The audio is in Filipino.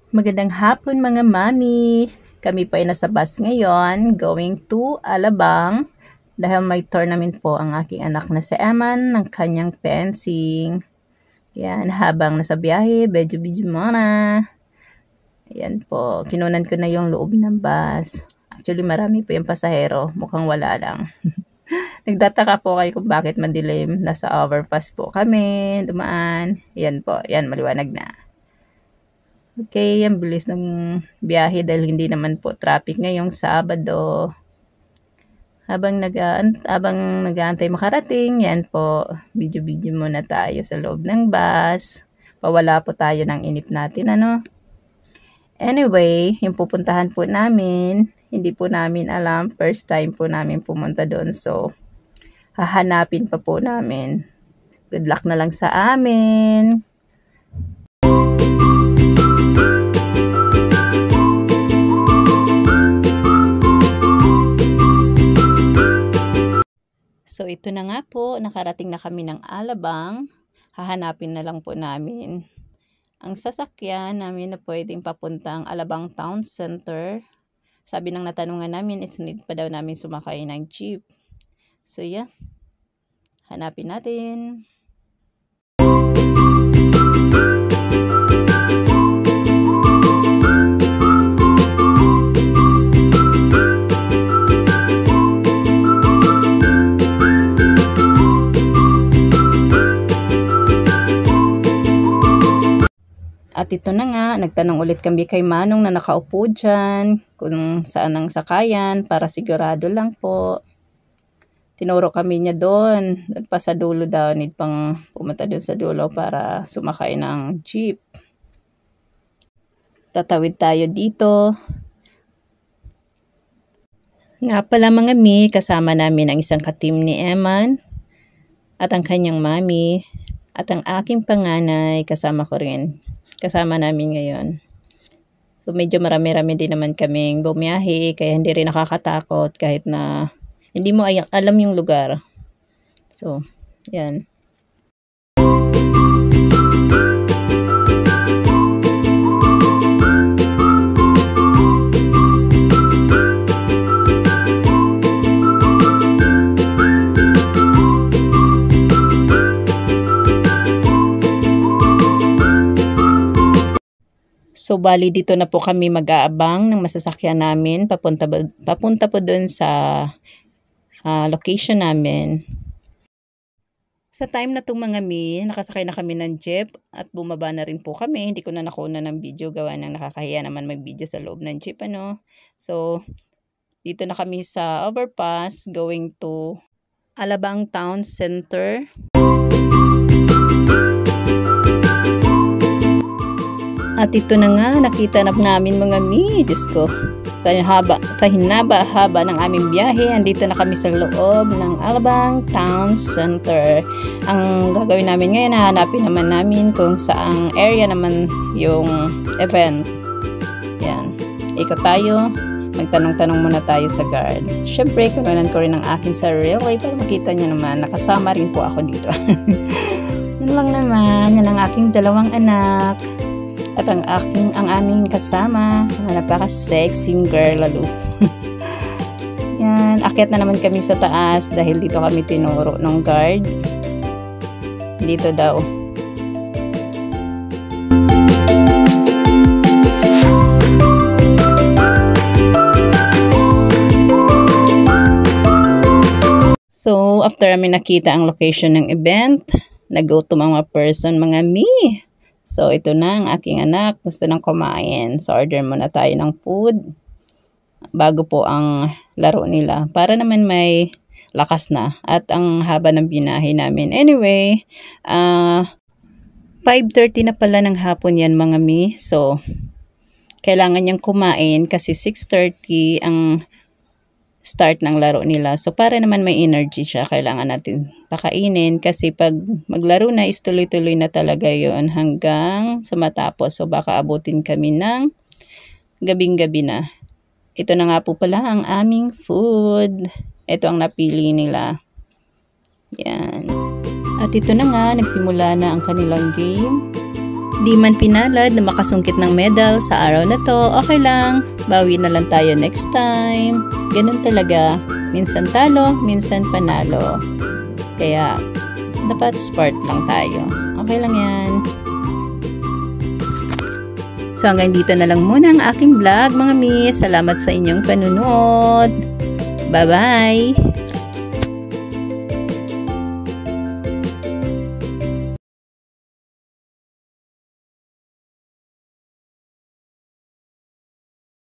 Magandang hapon mga mami. Kami po ay nasa bus ngayon going to Alabang dahil may tournament po ang aking anak na si Eman ng kanyang fencing. Yan, habang nasa biyahe, bedyo muna. Yan po, kinunan ko na yung loob ng bus. Actually, marami po yung pasahero. Mukhang wala lang. Nagtataka po kayo kung bakit madilim. Nasa overpass po kami, dumaan. Yan po, yan, maliwanag na. Okay, ang bilis ng biyahe dahil hindi naman po traffic ngayong Sabado. Habang nag-aantay makarating, yan po, video muna tayo sa loob ng bus. Pawala po tayo ng inip natin, ano. Anyway, yung pupuntahan po namin, hindi po namin alam, first time po namin pumunta doon. So, hahanapin pa po namin. Good luck na lang sa amin. So, ito na nga po, nakarating na kami ng Alabang. Hahanapin na lang po namin ang sasakyan namin na pwedeng papuntang Alabang Town Center. Sabi ng natanungan namin, it's need pa daw namin sumakay ng jeep. So, yeah. Hanapin natin. At ito na nga, nagtanong ulit kami kay Manong na nakaupo dyan kung saan ang sakayan para sigurado lang po. Tinuro kami niya doon pa sa dulo daw, need pang pumunta doon sa dulo para sumakay ng jeep. Tatawid tayo dito. Nga pala mga mi, kasama namin ang isang katim ni Eman at ang kanyang mami at ang aking panganay kasama ko rin. Kasama namin ngayon. So medyo marami-rami din naman kaming bumiyahe kaya hindi rin nakakatakot kahit na hindi mo alam yung lugar. So, yan. So, bali dito na po kami mag-aabang ng masasakyan namin. Papunta po doon sa location namin. Sa time na itong mga nakasakay na kami ng jeep at bumaba na rin po kami. Hindi ko na nakuha ng video, gawa ng nakakahiya naman mag-video sa loob ng jeep, ano. So, dito na kami sa overpass going to Alabang Town Center. At ito na nga, nakita na namin mga Diyos ko. Sa hinaba-haba ng aming biyahe, andito na kami sa loob ng Alabang Town Center. Ang gagawin namin ngayon, hahanapin naman namin kung saang area naman yung event. Yan. Ikot tayo. Magtanong-tanong muna tayo sa guard. Siyempre, kununan ko rin ang akin sarili para makita nyo naman, nakasama rin po ako dito. Yan lang naman. Yan ang aking dalawang anak. At ang aming kasama na napaka-sexy girl lalo. Yan, akyat na naman kami sa taas dahil dito kami tinuro ng guard. Dito daw. So, after namin nakita ang location ng event, nag-go to mga person, mga So, ito na ang aking anak. Gusto nang kumain. So, order muna tayo ng food bago po ang laro nila. Para naman may lakas na. At ang haba ng binahe namin. Anyway, 5:30 na pala ng hapon yan mga So, kailangan niyang kumain kasi 6:30 ang start ng laro nila. So, para naman may energy siya, kailangan natin pakainin kasi pag maglaro na is tuloy-tuloy na talaga yon hanggang sa matapos. So, baka abutin kami ng gabing-gabi na. Ito na nga po pala ang aming food. Ito ang napili nila. Yan. At ito na nga, nagsimula na ang kanilang game. Di man pinalad na makasungkit ng medal sa araw na to, okay lang. Bawi na lang tayo next time. Ganun talaga. Minsan talo, minsan panalo. Kaya, dapat sport lang tayo. Okay lang yan. So hanggang dito na lang muna ang aking vlog mga miss. Salamat sa inyong panunood. Bye-bye!